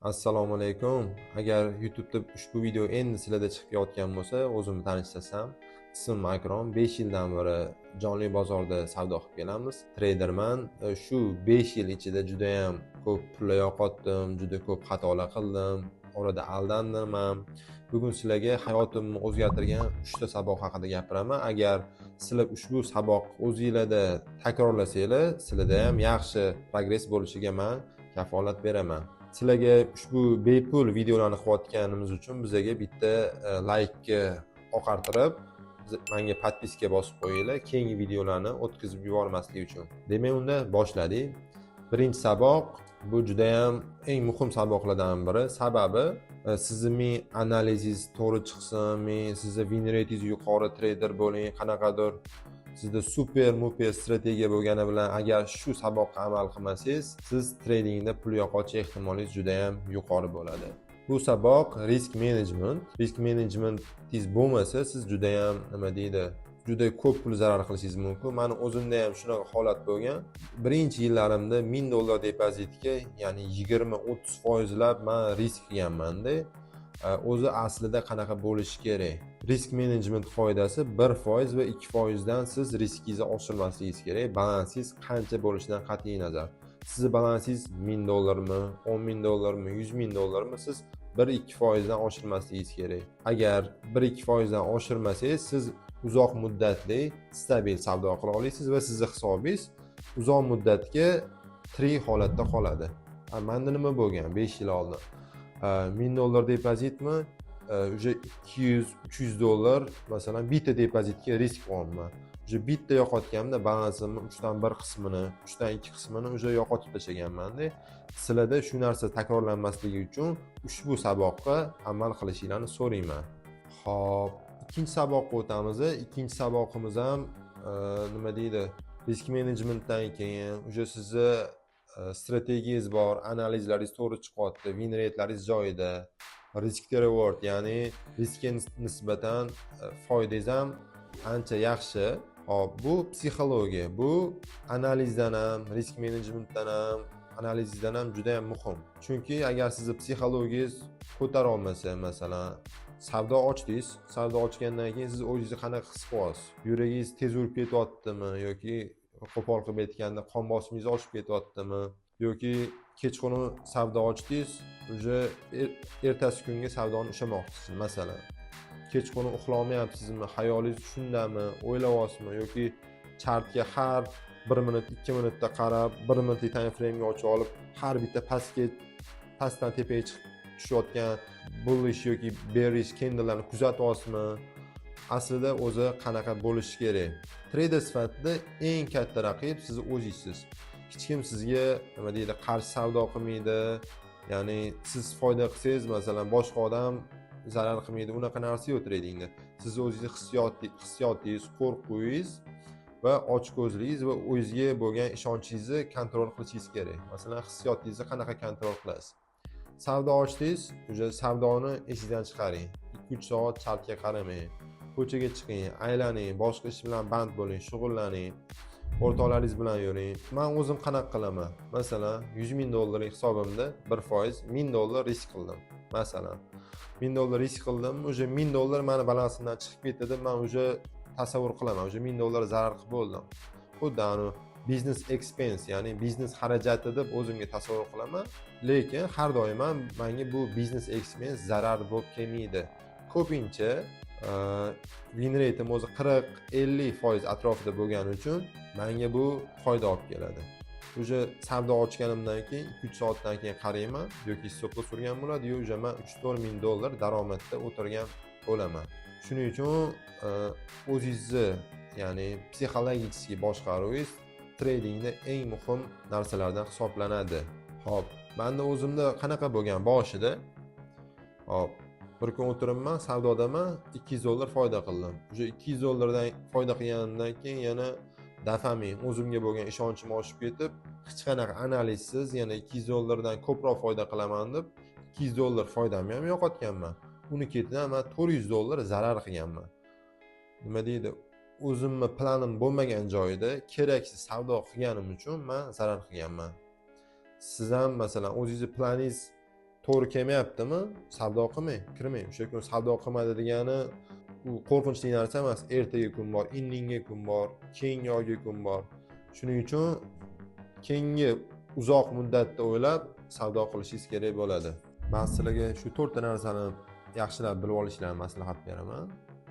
Assalomu alaykum. Agar YouTube'da ushbu video endi sizlarda chiqib kelayotgan bo'lsa, o'zimni tanishtirsam, ismim Akrom. 5 yildan beri jonli bozorda savdo qilib kelamiz. Treyderman. Shu 5 yil ichida juda ham ko'p pullar yo'qotdim, juda ko'p xatolar qildim, orada aldandim ham. Bugun sizlarga hayotimni o'zgartirgan 3 ta saboq haqida gapiraman. Agar sizlar ushbu saboq o'zingizlarda takrorlasanglar, sizlarda ham yaxshi progress bo'lishiga men kafolat beraman. Sizlarga ushbu bepul videolarni qilayotganimiz uchun bizga bitta laykni oqartirib, menga podpiska bosib qo'yinglar, keyingi videolarni o'tkazib yubormaslik uchun. Demak, unda boshladik. Birinchi saboq bu juda ham eng muhim saboqlardan biri. Sababi sizning analizingiz to'g'ri chiqsin, sizni win ratingiz yuqori trader bo'ling, qanaqadir sizda super strategiya bo'lgani bilan agar shu saboqqa amal qilmasangiz, siz tradingda pul yo'qotish ehtimoliniz juda ham yuqori bo'ladi. Bu saboq risk menejmentingiz bo'lmasa, siz juda ham juda ko'p pul zarar qilishingiz mumkin. Meni o'zimda ham shunaqa holat bo'lgan. Birinchi yillarimda $1000 depozitga, ya'ni 20-30% men risk qilganman-da. O'zi aslida qanaqa bo'lishi kerak? Risk menejment qoidasi 1% va 2% dan siz riskingizni oshirmasligingiz kerak. Balansingiz qancha bo'lishidan qat'iy nazar. Sizni balansingiz $1000 mi, $10,000 mi, $100,000 mi, siz 1-2% dan oshirmasligingiz kerak. Agar 1-2% dan oshirmasangiz, siz uzoq muddatli stabil savdo qila olasiz va sizning hisobingiz uzoq muddatga tirik holatda qoladi. Menda nima bo'lgan 5 yil oldin? $1000 depozitmi, уже $200-300 masalan bitta depozitga risk olman. Уже bitta yo'qotganimda balansimni 3dan 1 qismini, 3dan 2 qismini уже yo'qotib tashlaganman-da. Sizlarda shu narsa takrorlanmasligi uchun ushbu saboqqa amal qilishinglarni so'rayman. Xo'p, ikkinchi saboqqa o'tamiz. Ikkinchi saboqimiz ham risk menejmentdan keyin уже sizni strategiyangiz bor, analizlaringiz to'g'ri chiqyapti, win ratelaringiz joyida, risk to reward, ya'ni riskga nisbatan foydangiz ham ancha yaxshi. Hop, bu psixologiya, bu analizdan ham, risk menejmentdan ham, analizdan ham juda ham muhim. Chunki agar sizni psixologiyangiz ko'tara olmasa, masalan, savdo ochdingiz, savdo ochgandan keyin siz o'zingizni qanaqa his qilyapsiz? Yuragingiz tez urib ketyaptimi yoki qo'pol qilib aytganda qon bosimingiz oshib ketyaptimi yoki kechqurun savdo ochdingiz, уже ertasi kunga savdoni ushlamoqchisiz, masalan. Kechqurun uxlamayapsizmi, hayolingiz shundami, o'ylayapsizmi yoki chartga har 1 minut, 2 minutda qarab, 1 minutlik time frame'ga ochib olib, har bitta pastdan tepaga chiqib tushayotgan bullish yoki bearish candlelarni kuzatyapsizmi? Aslida o'zi qanaqa bo'lishi kerak? Trader sifatida eng katta raqib siz o'zingizsiz. Hech kim sizga qarshi savdo qilmaydi. Ya'ni siz foyda qilsangiz, masalan, boshqa odam zarar qilmaydi. Unaqa narsa yo'q tradingda. Siz o'zingiz hissiyotingiz, qo'rquvingiz va ochko'zligingiz va o'zingizga bo'lgan ishonchingizni kontrol qilishingiz kerak. Masalan, hissiyotingizni qanaqa kontrol qilasiz? Savdo ochdingiz, o'sha savdoni esingizdan chiqaring. 2-3 soat chartga qaramang. Ko'chaga chiqing, aylaning, boshqa ish bilan band bo'ling, shug'ullaning, o'rtoqlaringiz bilan yuring. Men o'zim qanaqa qilaman? Masalan, $100,000 hisobimda 1% $1000 risk qildim. Masalan, $1000 risk qildim, o'sha $1000 meni balansimdan chiqib ketdi, men o'sha tasavvur qilaman, o'sha $1000 zarar qilib bo'ldim. Xuddi business expense, ya'ni biznes xarajati deb o'zimga tasavvur qilaman, lekin har doim menga bu business expense zarar bo'lib kelmaydi. Ko'pincha win rate'im o'zi 40-50% atrofida bo'lgani uchun menga bu foyda olib keladi. O'sha savdo ochganimdan keyin 2-3 soatdan keyin qarayman, yoki stopga surgan bo'ladi, yoki o'sha men $3-4 ming daromadda o'tirgan bo'laman. Shuning uchun o'zingizni, ya'ni psixologik boshqaruvingiz tradingda eng muhim narsalardan hisoblanadi. Hop, menda o'zimda qanaqa bo'lgan boshida? Hop, bir kun o'tiribman, savdodaman, $200 foyda qildim. O'sha $200 dan foyda qilganimdan keyin yana dafamin o'zimga bo'lgan ishonchim oshib ketib, hech qanaqa analizsiz yana $200 dan ko'proq foyda qilaman deb $200 foydamni ham yo'qotganman. Uni ketidan men $400 zarar qilganman. Nima deydi? O'zimni planim bo'lmagan joyda keraksiz savdo qilganim uchun men zarar qilganman. Siz ham masalan o'zingizni planingiz to'g'ri kelmayaptimi, savdo qilmang, kirmang. O'sha kun savdo qilmadi degani u qo'rqinchli narsa emas. Ertaga kun bor, indinga kun bor, keyingi oyga kun bor. Shuning uchun keyingi uzoq muddatda o'ylab savdo qilishingiz kerak bo'ladi. Men sizlarga shu 4 ta narsani yaxshilab bilib olishlarini maslahat beraman.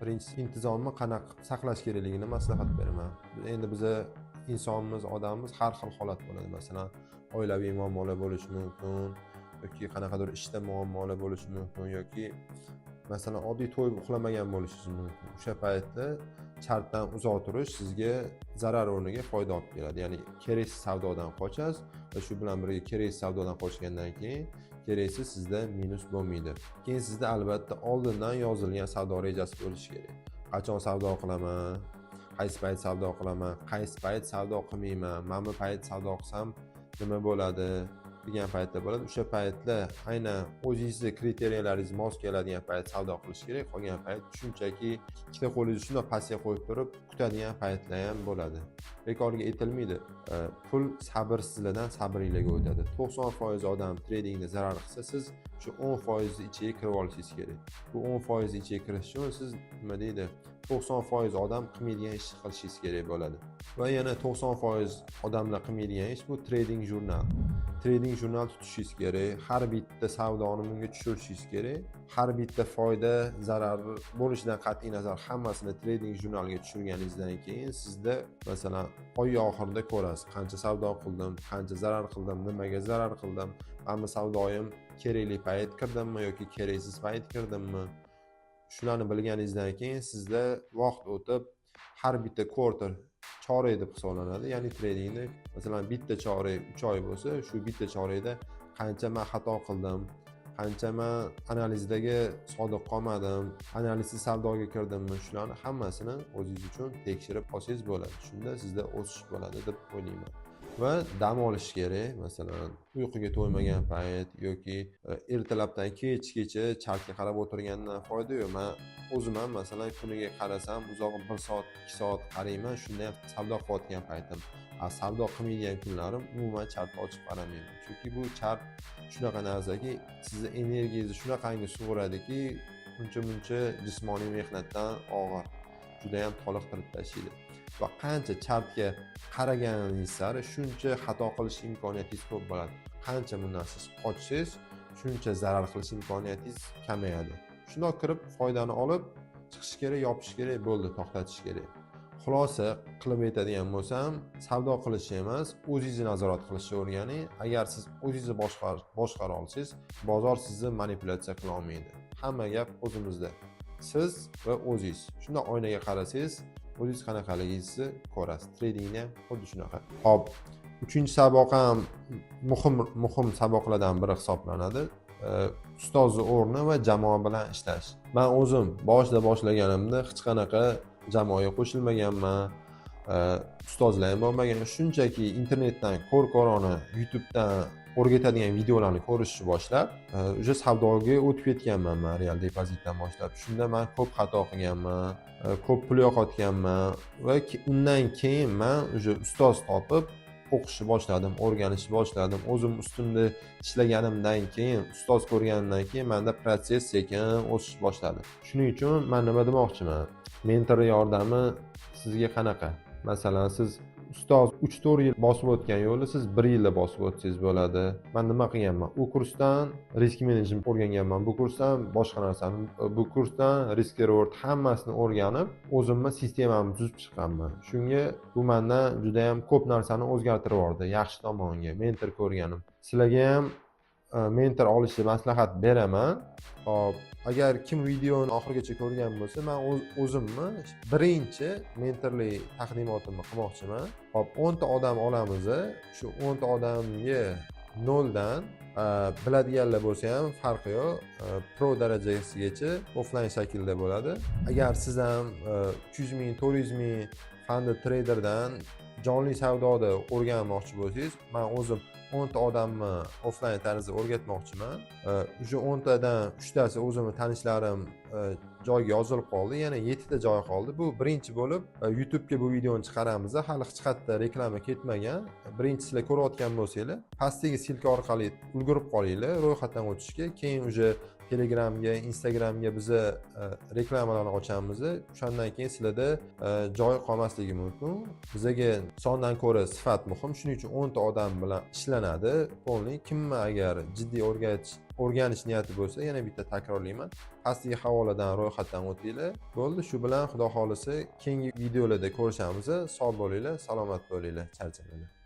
Birinchisi, intizomni qanaqa saqlash kerakligini maslahat beraman. Endi biz insonmiz, odammiz, har xil holat bo'ladi. Masalan, oilaviy muammolar bo'lishi mumkin, yoki qanaqadir ishda muammolar bo'lishi mumkin, yoki masalan oddiy to'y uxlamagan bo'lishingiz mumkin. O'sha paytda chartdan uzoq turish sizga zarar o'rniga foyda olib keladi. Ya'ni keraksiz savdodan qochasiz va shu bilan birga keraksiz savdodan qochgandan keyin keraksiz sizda minus bo'lmaydi. Keyin sizda albatta oldindan yozilgan savdo rejasi bo'lishi kerak. Qachon savdo qilaman, qaysi payt savdo qilaman, qaysi payt savdo qilmayman, mana bu payt savdo qilsam nima bo'ladi degan paytda bo'ladi. O'sha paytda aynan o'zingizni kriteriyalarningiz mos keladigan payt savdo qilish kerak. Qolgan payt shunchaki ikkita qo'lingizni shunday pastga qo'yib turib kutadigan paytlar ham bo'ladi. Bekorga aytilmaydi. Pul sabrsizlardan sabrlilarga o'tadi. 90% odam tradingda zarar qilsa, siz shu 10% ichiga kirib olishingiz kerak. Bu 10% ichiga kirish uchun siz nima deydi? 90% odam qilmaydigan ishni qilishingiz kerak bo'ladi. Va yana 90% odamlar qilmaydigan ish bu trading jurnal. Trading jurnal tutishingiz kerak. Har bitta savdoni bunga tushirishingiz kerak. Har bitta foyda, zarar bo'lishidan qat'iy nazar hammasini trading jurnalga tushirganingizdan keyin sizda masalan oy oxirida ko'rasiz, qancha savdo qildim, qancha zarar qildim, nimaga zarar qildim, hamma savdoyim kerakli payt kirdimmi yoki keraksiz payt kirdimmi. Shularni bilganingizdan keyin sizda vaqt o'tib har bitta quarter chorak deb hisoblanadi. Ya'ni tradingda masalan bitta chorak 3 oy bo'lsa, shu bitta chorakda qancha men xato qildim, qancha men analizdagi sodiq qolmadim, analizsiz savdoga kirdimmi, shularni hammasini o'zingiz uchun tekshirib olsangiz bo'ladi. Shunda sizda o'sish bo'ladi deb o'ylayman. Va dam olish kerak. Masalan, uyquga to'ymagan payt yoki ertalabdan kechgacha chartga qarab o'tirgandan foyda yo'q. Men o'zim ham masalan kuniga qarasam uzoq 1 soat, 2 soat qarayman, shunda ham savdo qilayotgan paytim. Savdo qilmaydigan kunlarim umuman chartni ochib qaramayman. Chunki bu chart shunaqa narsaki, sizni energiyangizni shunaqangi sug'uradiki, uncha-muncha jismoniy mehnatdan og'ir, juda ham toliqtirib tashlaydi. Va qancha chartga qaraganingiz sari shuncha xato qilish imkoniyatingiz ko'p bo'ladi. Qancha bundan siz qochsangiz, shuncha zarar qilish imkoniyatingiz kamayadi. Shundoq kirib foydani olib chiqish kerak, yopish kerak, bo'ldi, to'xtatish kerak. Xulosa qilib aytadigan bo'lsam, savdo qilish emas, o'zingizni nazorat qilishni o'rganing. Agar siz o'zingizni boshqara olsangiz, bozor sizni manipulyatsiya qila olmaydi. Hamma gap o'zimizda. Siz va o'zingiz. Shunda oynaga qarasangiz, o'zingiz qanaqaligingizni ko'rasiz. Tradingda ham xuddi shunaqa. Hop, 3-saboq ham muhim saboqlardan biri hisoblanadi. Ustozni o'rni va jamoa bilan ishlash. Men o'zim boshida boshlaganimda hech qanaqa jamoaga qo'shilmaganman. Ustozlar ham bo'lmagan. Shunchaki internetdan ko'r-ko'rona, YouTubedan o'rgatadigan videolarni ko'rishni boshlab, o'sha savdoga o'tib ketganman men real depozitdan boshlab. Shunda men ko'p xato qilganman, ko'p pul yo'qotganman va undan keyin men o'sha ustoz topib o'qishni boshladim, o'rganishni boshladim. O'zim ustimda ishlaganimdan keyin, ustoz ko'rganimdan keyin menda protsess sekin o'sish boshladi. Shuning uchun men nima demoqchiman? Mentor yordami sizga qanaqa? Masalan, siz ustoz 3-4 yil bosib o'tgan yo'lni siz 1 yilda bosib o'tsangiz bo'ladi. Men nima qilganman? U kursdan risk menejment o'rganganman. Bu kursdan boshqa narsani, bu kursdan risk reward hammasini o'rganib, o'zimni sistemamni tuzib chiqqanman. Shunga bu mendan juda ham ko'p narsani o'zgartirib yubordi, yaxshi tomonga. Mentor ko'rganim. Sizlarga ham mentor olishni maslahat beraman. Hop, agar kim videoni oxirigacha ko'rgan bo'lsa, men o'zimni birinchi mentorlik taqdimotimni qilmoqchiman. Hop, 10 ta odam olamiz. Shu 10 ta odamga 0 dan biladiganlar bo'lsa ham farqi yo'q. Pro darajasigacha offline shaklda bo'ladi. Agar siz ham 300 ming, 400 ming fanda traderdan jonli savdoda o'rganmoqchi bo'lsangiz, men o'zim 10 ta odamni offlayn tarzda o'rgatmoqchiman. O'sha 10 tadan 3 tasi o'zimni tanishlarim joyga yozilib qoldi. Yana 7 ta joy qoldi. Bu birinchi bo'lib YouTube'ga bu videoni chiqaramiz. Hali hech qayerda reklama ketmagan. Birinchi sizlar ko'rayotgan bo'lsanglar, pastdagi silka orqali ulgurib qolinglar ro'yxatdan o'tishga. Keyin o'sha Telegramga, Instagramga biza reklamalarni ochamiz. O'shandan keyin sizlarda joy qolmasligi mumkin. Bizaga sondan ko'ra sifat muhim. Shuning uchun 10 ta odam bilan ishlanadi. Polni kimni agar jiddiy o'rganish niyati bo'lsa, yana bitta takrorlayman. Pastdagi havoladan ro'yxatdan o'tinglar. Bo'ldi, shu bilan Xudo xolisa keyingi videolarda ko'rishamiz. Sog' bo'linglar, salomat bo'linglar, charchamanglar.